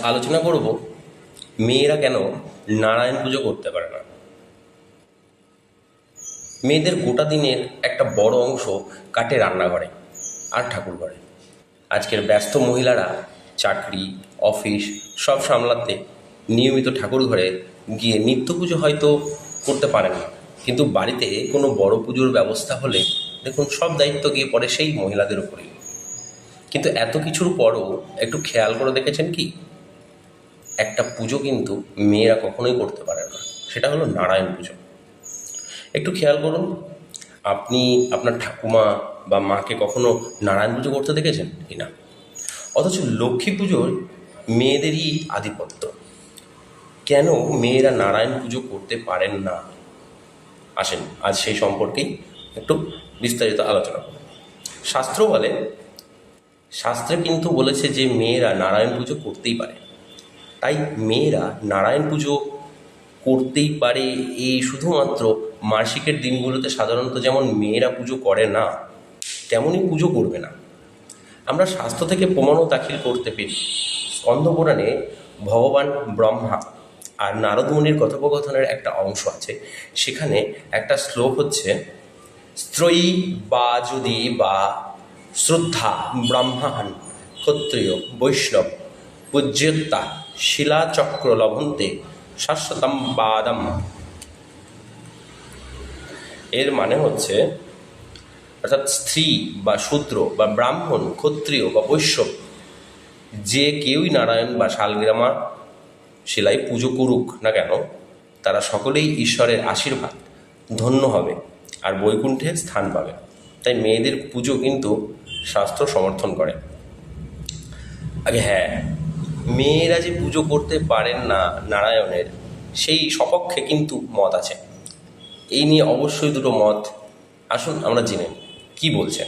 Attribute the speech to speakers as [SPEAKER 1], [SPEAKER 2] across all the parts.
[SPEAKER 1] আলোচনা করব মেয়েরা কেন নারায়ণ পুজো করতে পারে না। মেয়েদের গোটা দিনের একটা বড় অংশ কাটে রান্নাঘরে আর ঠাকুর ঘরে। আজকের ব্যস্ত মহিলারা চাকরি, অফিস সব সামলাতে নিয়মিত ঠাকুর ঘরে গিয়ে নিত্য পুজো হয়তো করতে পারেন না, কিন্তু বাড়িতে কোনো বড় পুজোর ব্যবস্থা হলে দেখুন সব দায়িত্ব গিয়ে পড়ে সেই মহিলাদের উপরেই। কিন্তু এত কিছুর পরও একটু খেয়াল করে দেখেছেন কি, একটা পুজো কিন্তু মেয়েরা কখনোই করতে পারে না, সেটা হলো নারায়ণ পুজো। একটু খেয়াল করুন, আপনি আপনার ঠাকুমা বা মাকে কখনো নারায়ণ পুজো করতে দেখেছেন কি না? অথচ লক্ষ্মী পুজোর মেয়েদেরই আধিপত্য। কেন মেয়েরা নারায়ণ পুজো করতে পারেন না? আসেন আজ সেই সম্পর্কেই একটু বিস্তারিত আলোচনা করব। শাস্ত্র বলে, শাস্ত্রে কিন্তু বলেছে যে মেয়েরা নারায়ণ পুজো করতেই পারে। তাই মেয়েরা নারায়ণ পুজো করতেই পারে এই শুধুমাত্র মাসিকের দিনগুলোতে সাধারণত যেমন মেয়েরা পুজো করে না, তেমনই পুজো করবে না। আমরা শাস্ত্র থেকে প্রমাণও দাখিল করতে পেরি। স্কন্দপুরাণে ভগবান ব্রহ্মা আর নারদ মুনির কথোপকথনের একটা অংশ আছে। সেখানে একটা শ্লোক হচ্ছে, স্ত্রয়ী বা যদি বা শ্রদ্ধা ব্রাহ্মণ ক্ষত্রিয় বৈষ্ণব পূজ্যতা শিলাচক্র লভন্তে শাশ্বতম বাদম। এর মানে হচ্ছে, অর্থাৎ স্ত্রী বা শূদ্র বা ব্রাহ্মণ, ক্ষত্রিয় বা বৈশ্য যে কেউই নারায়ণ বা শালগ্রামা শিলায় পুজো করুক না কেন, তারা সকলেই ঈশ্বরের আশীর্বাদ ধন্য হবে আর বৈকুণ্ঠে স্থান পাবে। তাই মেয়েদের পুজো কিন্তু শাস্ত্র সমর্থন করে। আগে হ্যাঁ, মেয়েরা যে পুজো করতে পারেন না নারায়ণের, সেই সপক্ষে কিন্তু মত আছে। এই নিয়ে অবশ্যই দুটো মত, আসুন আমরা জেনে নিই কী বলছেন।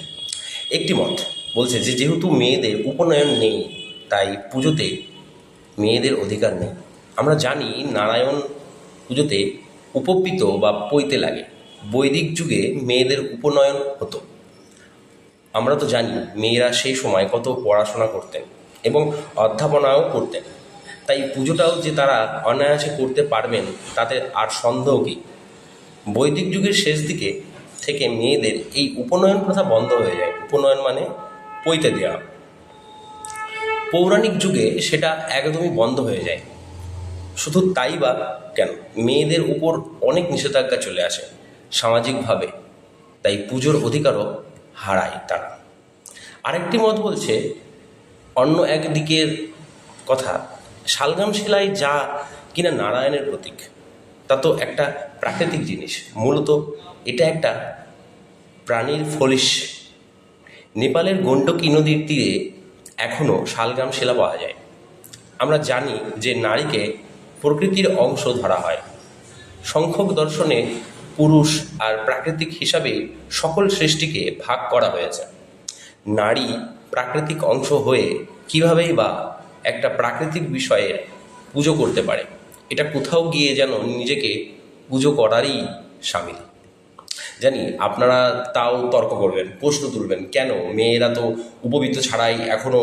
[SPEAKER 1] একটি মত বলছে যে যেহেতু মেয়েদের উপনয়ন নেই, তাই পুজোতে মেয়েদের অধিকার নেই। আমরা জানি নারায়ণ পুজোতে উপপিত বা পৈতে লাগে। বৈদিক যুগে মেয়েদের উপনয়ন হতো। আমরা তো জানি মেয়েরা সেই সময় কত পড়াশোনা করতেন এবং অধ্যাপনাও করতেন। তাই পুজোটাও যে তারা অনায়াসে করতে পারবেন তাতে আর সন্দেহ কি। বৈদিক যুগের শেষ দিকে থেকে মেয়েদের এই উপনয়ন প্রথা বন্ধ হয়ে যায়। উপনয়ন মানে পৈতে দেওয়া। পৌরাণিক যুগে সেটা একদমই বন্ধ হয়ে যায়। শুধু তাই বা কেন, মেয়েদের উপর অনেক নিষেধাজ্ঞা চলে আসে সামাজিকভাবে, তাই পুজোর অধিকারও হারায় তারা। আরেকটি মত বলছে, অন্য একদিকের কথা, শালগ্রাম শিলাই যা কিনা নারায়ণের প্রতীক, তা তো একটা প্রাকৃতিক জিনিস। মূলত এটা একটা প্রাণীর ফলিশ। নেপালের গণ্ডকী নদীর তীরে এখনও শালগ্রাম শিলা পাওয়া যায়। আমরা জানি যে নারীকে প্রকৃতির অংশ ধরা হয়। সংখ্যক দর্শনে পুরুষ আর প্রাকৃতিক হিসাবে সকল সৃষ্টিকে ভাগ করা হয়েছে। নারী প্রাকৃতিক অংশ হয়ে কীভাবেই বা একটা প্রাকৃতিক বিষয়ের পুজো করতে পারে? এটা কোথাও গিয়ে যেন নিজেকে পুজো করারই সামিল। জানি আপনারা তাও তর্ক করবেন, প্রশ্ন তুলবেন, কেন মেয়েরা তো উপবীত ছাড়াই এখনও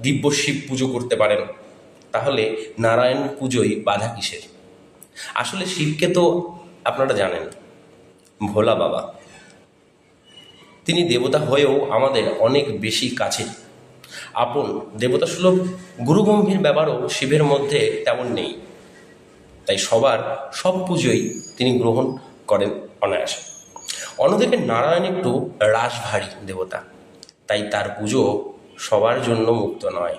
[SPEAKER 1] দিব্য শিব পুজো করতে পারেন, তাহলে নারায়ণ পুজোয় বাধা কিসের? আসলে শিবকে তো আপনারা জানেন, ভোলা বাবা। তিনি দেবতা হয়েও আমাদের অনেক বেশি কাছে আপন। দেবতা সুলভ গুরুগম্ভীর ব্যাপারও শিবের মধ্যে তেমন নেই। তাই সবার সব পুজোই তিনি গ্রহণ করেন অনায়াসে। অন্যদিকে নারায়ণ একটু রাশভারী দেবতা, তাই তার পুজো সবার জন্য মুক্ত নয়।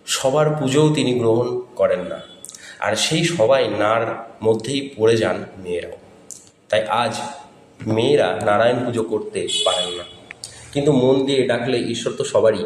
[SPEAKER 1] সবার পুজোও তিনি গ্রহণ করেন না, আর সেই সবাই নার মধ্যেই পড়ে যান মেয়েরাও। তাই আজ মেয়েরা নারায়ণ পুজো করতে পারেন না, কিন্তু মন দিয়ে ডাকলে ঈশ্বর তো সবারই।